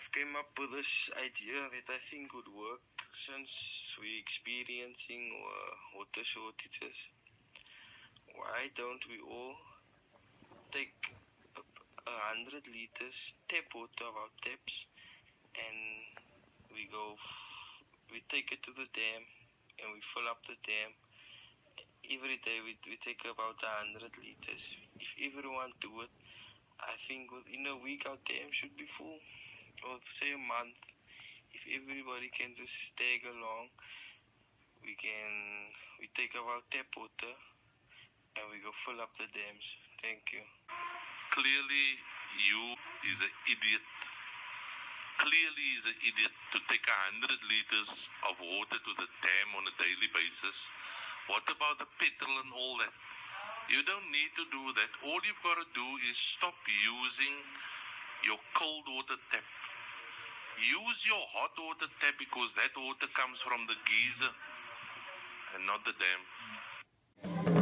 I've came up with this idea that I think would work since we're experiencing water shortages. Why don't we all take 100 liters tap water of our taps and we take it to the dam and we fill up the dam. Every day we take about 100 liters. If everyone do it, I think within a week our dam should be full. Or say a month. If everybody can just tag along, we take our tap water and we go fill up the dams. Thank you. Clearly, you is an idiot. Clearly, is an idiot to take 100 liters of water to the dam on a daily basis. What about the petrol and all that? You don't need to do that. All you've got to do is stop using your cold water tap. Use your hot water tap because that water comes from the geyser and not the dam.